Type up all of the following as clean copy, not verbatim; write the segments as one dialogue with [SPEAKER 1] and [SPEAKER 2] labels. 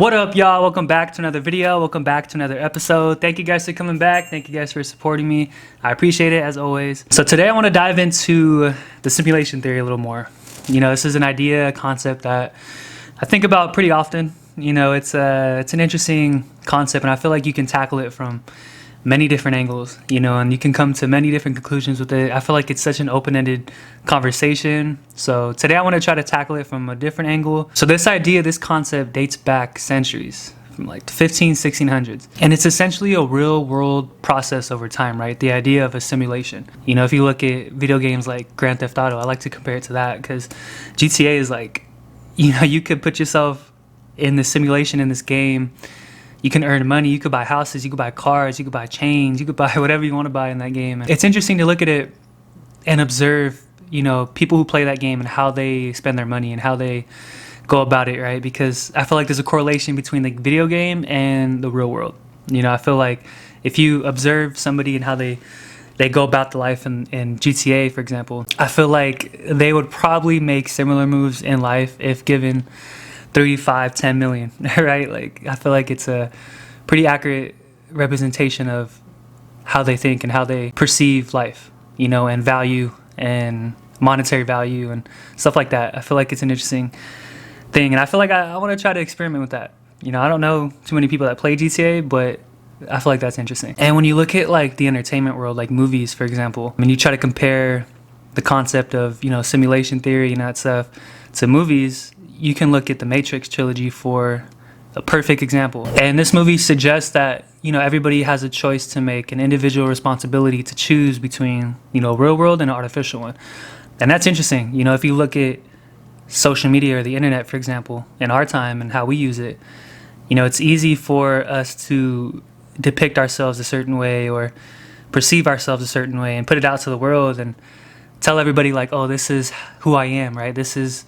[SPEAKER 1] What up, y'all? Welcome back to another video. Welcome back to another episode. Thank you guys for coming back. Thank you guys for supporting me. I appreciate it as always. So today I want to dive into the simulation theory a little more. You know, this is an idea, a concept that I think about pretty often. You know, it's an interesting concept, and I feel like you can tackle it from many different angles, you know, and you can come to many different conclusions with it. I feel like it's such an open-ended conversation. So today I want to try to tackle it from a different angle. So this idea, this concept dates back centuries, from like the 1600s. And it's essentially a real world process over time, right? The idea of a simulation. You know, if you look at video games like Grand Theft Auto, I like to compare it to that because GTA is like, you know, you could put yourself in this simulation in this game. You can earn money, you could buy houses, you could buy cars, you could buy chains, you could buy whatever you want to buy in that game. And it's interesting to look at it and observe, you know, people who play that game and how they spend their money and how they go about it, right? Because I feel like there's a correlation between the video game and the real world. You know, I feel like if you observe somebody and how they go about the life in GTA, for example, I feel like they would probably make similar moves in life if given 3, 5, 10 million, right? Like, I feel like it's a pretty accurate representation of how they think and how they perceive life, you know, and value and monetary value and stuff like that. I feel like it's an interesting thing, and I feel like I want to try to experiment with that. You know, I don't know too many people that play GTA, but I feel like that's interesting. And when you look at like the entertainment world, like movies, for example, when you try to compare the concept of, you know, simulation theory and that stuff to movies, you can look at the Matrix trilogy for a perfect example. And this movie suggests that, you know, everybody has a choice to make, an individual responsibility to choose between, you know, real world and an artificial one. And that's interesting. You know, if you look at social media or the internet, for example, in our time and how we use it, you know, it's easy for us to depict ourselves a certain way or perceive ourselves a certain way and put it out to the world and tell everybody like, oh, this is who I am, right? This is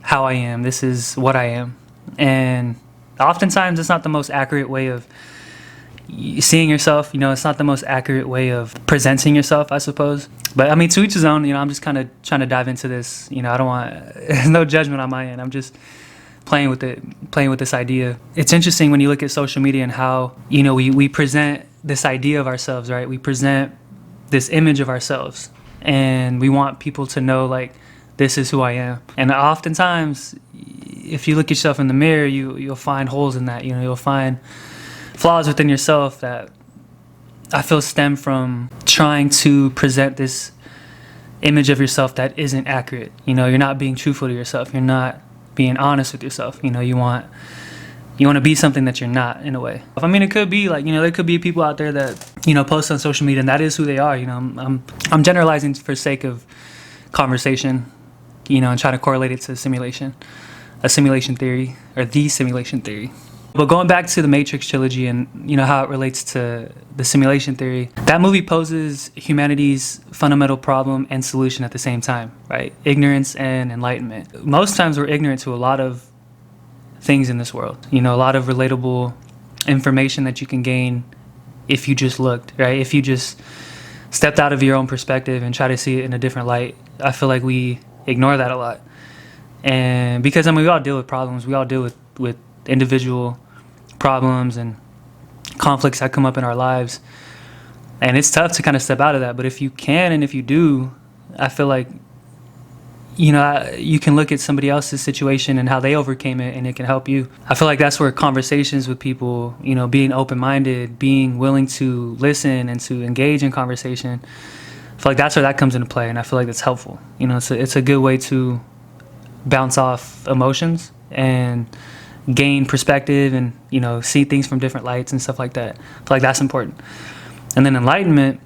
[SPEAKER 1] how I am, this is what I am. And oftentimes it's not the most accurate way of seeing yourself, you know, it's not the most accurate way of presenting yourself, I suppose. But I mean, to each his own. You know, I'm just kind of trying to dive into this. You know, I don't want, there's no judgment on my end. I'm just playing with it, playing with this idea. It's interesting when you look at social media and how, you know, we present this idea of ourselves, right? We present this image of ourselves and we want people to know like, this is who I am. And oftentimes, if you look at yourself in the mirror, you'll find holes in that. You know, you'll find flaws within yourself that I feel stem from trying to present this image of yourself that isn't accurate. You know, you're not being truthful to yourself. You're not being honest with yourself. You know, you want to be something that you're not, in a way. I mean, it could be like, you know, there could be people out there that, you know, post on social media and that is who they are. You know, I'm generalizing for sake of conversation, you know, and trying to correlate it to a simulation theory, or the simulation theory. But going back to the Matrix trilogy and, you know, how it relates to the simulation theory, that movie poses humanity's fundamental problem and solution at the same time, right? Ignorance and enlightenment. Most times we're ignorant to a lot of things in this world, you know, a lot of relatable information that you can gain if you just looked, right? If you just stepped out of your own perspective and try to see it in a different light. I feel like we ignore that a lot. And because, I mean, we all deal with problems. We all deal with individual problems and conflicts that come up in our lives. And it's tough to kind of step out of that. But if you can and if you do, I feel like, you know, you can look at somebody else's situation and how they overcame it, and it can help you. I feel like that's where conversations with people, you know, being open-minded, being willing to listen and to engage in conversation, I feel like that's where that comes into play, and I feel like that's helpful. You know, it's a good way to bounce off emotions and gain perspective and, you know, see things from different lights and stuff like that. I feel like that's important. And then enlightenment,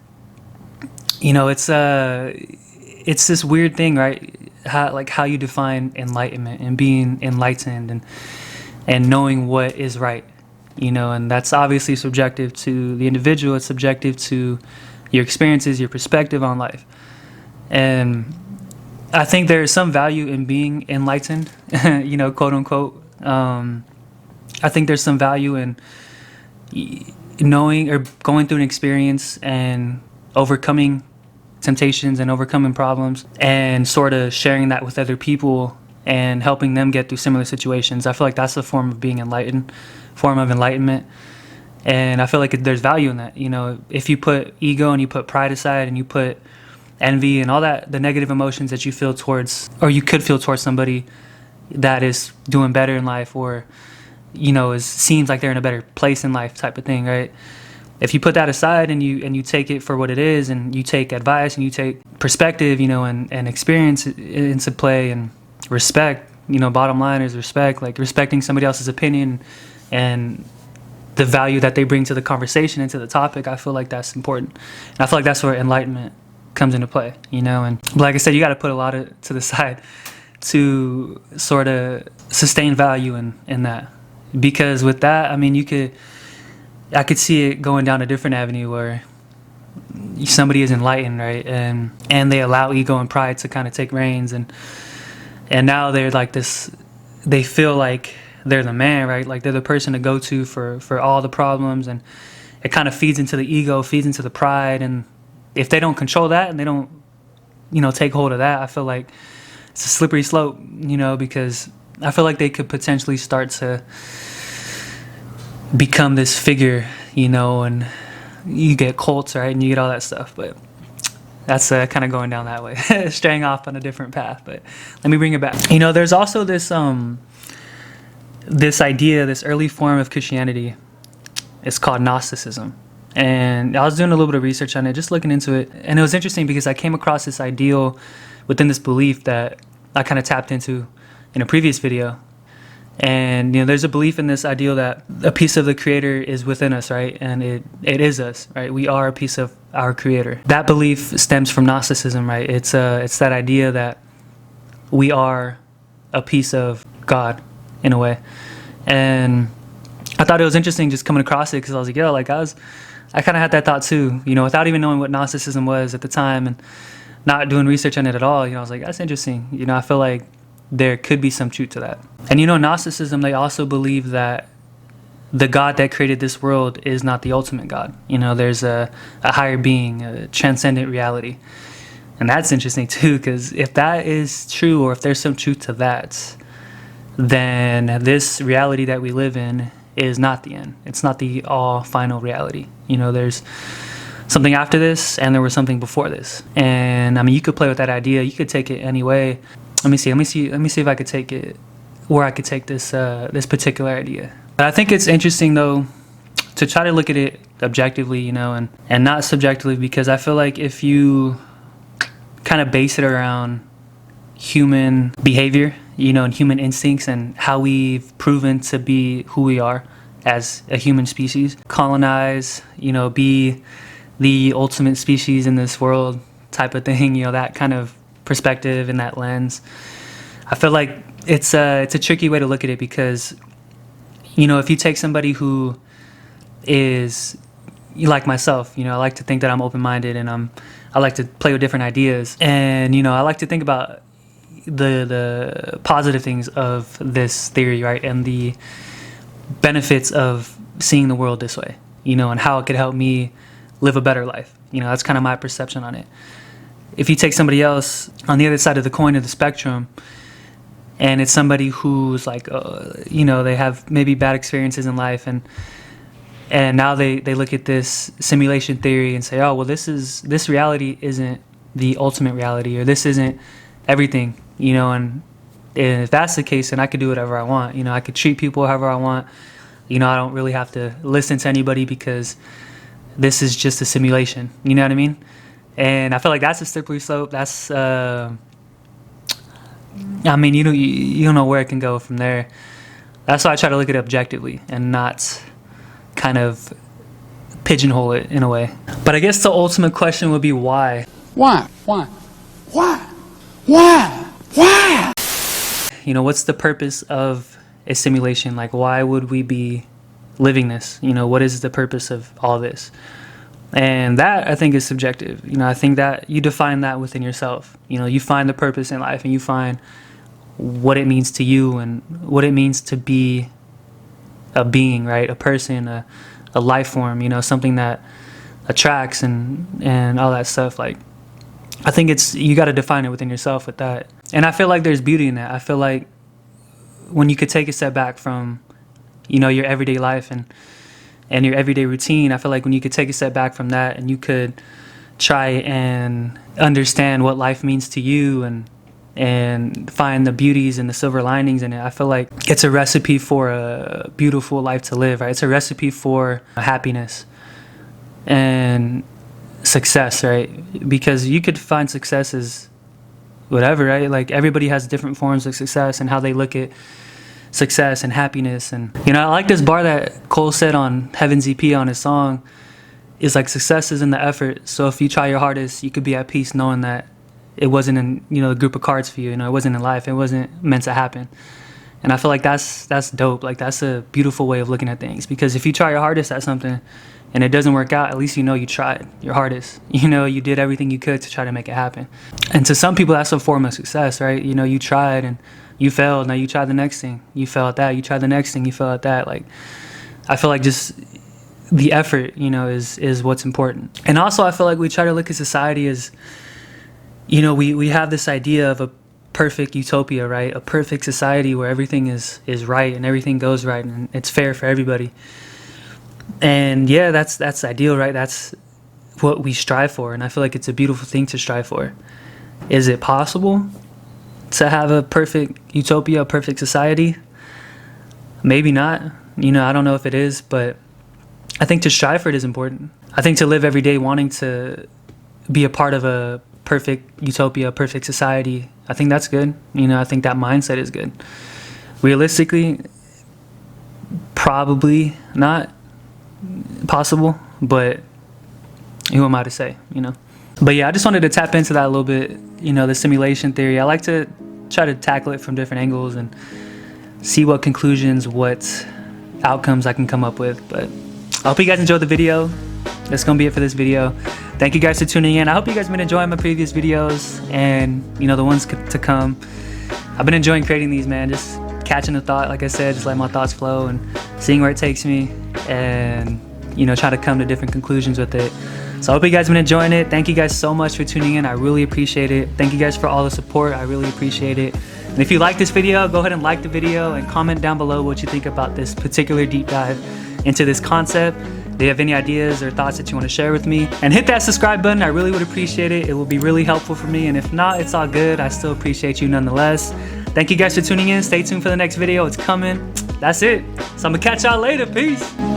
[SPEAKER 1] you know, it's this weird thing, right? How you define enlightenment and being enlightened and knowing what is right, you know, and that's obviously subjective to the individual. It's subjective to your experiences, your perspective on life. And I think there is some value in being enlightened, you know, quote unquote. I think there's some value in knowing or going through an experience and overcoming temptations and overcoming problems and sort of sharing that with other people and helping them get through similar situations. I feel like that's a form of being enlightened, form of enlightenment. And I feel like there's value in that. You know, if you put ego and you put pride aside and you put envy and all that, the negative emotions that you feel towards, or you could feel towards somebody that is doing better in life, or, you know, seems like they're in a better place in life type of thing, right? If you put that aside and you take it for what it is, and you take advice and you take perspective, you know, and experience into play, and respect, you know, bottom line is respect, like respecting somebody else's opinion and the value that they bring to the conversation and to the topic. I feel like that's important. And I feel like that's where enlightenment comes into play, you know. And like I said, you got to put a lot of to the side to sort of sustain value in that, because with that, I mean, I could see it going down a different avenue where somebody is enlightened, right, and they allow ego and pride to kind of take reins, and now they're like this, they feel like they're the man, right, like they're the person to go to for all the problems, and it kind of feeds into the ego, feeds into the pride, and if they don't control that and they don't, you know, take hold of that, I feel like it's a slippery slope, you know, because I feel like they could potentially start to become this figure, you know, and you get cults, right, and you get all that stuff. But that's kind of going down that way, straying off on a different path. But let me bring it back. You know, there's also this this idea, this early form of Christianity. It's called Gnosticism. And I was doing a little bit of research on it, just looking into it. And it was interesting because I came across this ideal within this belief that I kind of tapped into in a previous video. And, you know, there's a belief in this ideal that a piece of the Creator is within us, right? And it is us, right? We are a piece of our Creator. That belief stems from Gnosticism, right? It's that idea that we are a piece of God, in a way. And I thought it was interesting just coming across it, because I was like, yo, like I kind of had that thought too, you know, without even knowing what Gnosticism was at the time and not doing research on it at all. You know, I was like, that's interesting. You know, I feel like there could be some truth to that. And, you know, Gnosticism, they also believe that the God that created this world is not the ultimate God. You know, there's a higher being, a transcendent reality. And that's interesting too, because if that is true, or if there's some truth to that, then this reality that we live in is not the end. It's not the all final reality. You know, there's something after this, and there was something before this. And I mean, you could play with that idea. You could take it any way. Let me see if I could take it where I could take this this particular idea. But I think it's interesting though to try to look at it objectively, you know, and not subjectively, because I feel like if you kind of base it around human behavior, you know, and human instincts, and how we've proven to be who we are as a human species, colonize, you know, be the ultimate species in this world type of thing, you know, that kind of perspective and that lens. I feel like it's a tricky way to look at it, because, you know, if you take somebody who is like myself, you know, I like to think that I'm open-minded, and I like to play with different ideas, and, you know, I like to think about the positive things of this theory, right, and the benefits of seeing the world this way, you know, and how it could help me live a better life. You know, that's kind of my perception on it. If you take somebody else on the other side of the coin of the spectrum, and it's somebody who's like, you know, they have maybe bad experiences in life, and now they look at this simulation theory and say, oh, well, this reality isn't the ultimate reality, or this isn't everything, you know, and if that's the case, then I could do whatever I want. You know, I could treat people however I want. You know, I don't really have to listen to anybody, because this is just a simulation. You know what I mean? And I feel like that's a slippery slope. That's, I mean, you don't know where it can go from there. That's why I try to look at it objectively and not kind of pigeonhole it in a way. But I guess the ultimate question would be why?
[SPEAKER 2] Why? Why?
[SPEAKER 1] You know, what's the purpose of a simulation? Like, why would we be living this? You know, what is the purpose of all this? And that, I think, is subjective. You know, I think that you define that within yourself. You know, you find the purpose in life, and you find what it means to you, and what it means to be a being, right? A person, a life form, you know, something that attracts and all that stuff. Like, I think you got to define it within yourself with that. And I feel like there's beauty in that. I feel like when you could take a step back from, you know, your everyday life and your everyday routine, I feel like when you could take a step back from that and you could try and understand what life means to you and find the beauties and the silver linings in it, I feel like it's a recipe for a beautiful life to live, right? It's a recipe for happiness and success, right? Because you could find success as whatever, right? Like everybody has different forms of success and how they look at success and happiness. And you know, I like this bar that Cole said on Heaven's EP on his song, is like, success is in the effort. So if you try your hardest, you could be at peace knowing that it wasn't in, you know, a group of cards for you, you know, it wasn't in life, it wasn't meant to happen. And I feel like that's dope. Like that's a beautiful way of looking at things, because if you try your hardest at something and it doesn't work out, at least you know you tried your hardest. You know, you did everything you could to try to make it happen. And to some people, that's a form of success, right? You know, you tried and you failed. Now you try the next thing. You failed at that. You try the next thing. You failed at that. Like, I feel like just the effort, you know, is what's important. And also, I feel like we try to look at society as, you know, we have this idea of a perfect utopia, right? A perfect society where everything is right and everything goes right and it's fair for everybody. And yeah, that's ideal, right? That's what we strive for, and I feel like it's a beautiful thing to strive for. Is it possible to have a perfect utopia, a perfect society? Maybe not. You know, I don't know if it is, but I think to strive for it is important. I think to live every day wanting to be a part of a perfect utopia, a perfect society, I think that's good. You know, I think that mindset is good. Realistically, probably not possible, but who am I to say, you know? But yeah, I just wanted to tap into that a little bit, you know, the simulation theory. I like to try to tackle it from different angles and see what conclusions, what outcomes I can come up with. But I hope you guys enjoyed the video. That's gonna be it for this video. Thank you guys for tuning in. I hope you guys have been enjoying my previous videos and, you know, the ones to come. I've been enjoying creating these, man. Just catching a thought, like I said, just letting my thoughts flow and seeing where it takes me and, you know, try to come to different conclusions with it. So I hope you guys have been enjoying it. Thank you guys so much for tuning in. I really appreciate it. Thank you guys for all the support. I really appreciate it. And if you like this video, go ahead and like the video and comment down below what you think about this particular deep dive into this concept. Do you have any ideas or thoughts that you want to share with me? And hit that subscribe button. I really would appreciate it. It will be really helpful for me. And if not, it's all good. I still appreciate you nonetheless. Thank you guys for tuning in. Stay tuned for the next video. It's coming. That's it. So I'm gonna catch y'all later. Peace.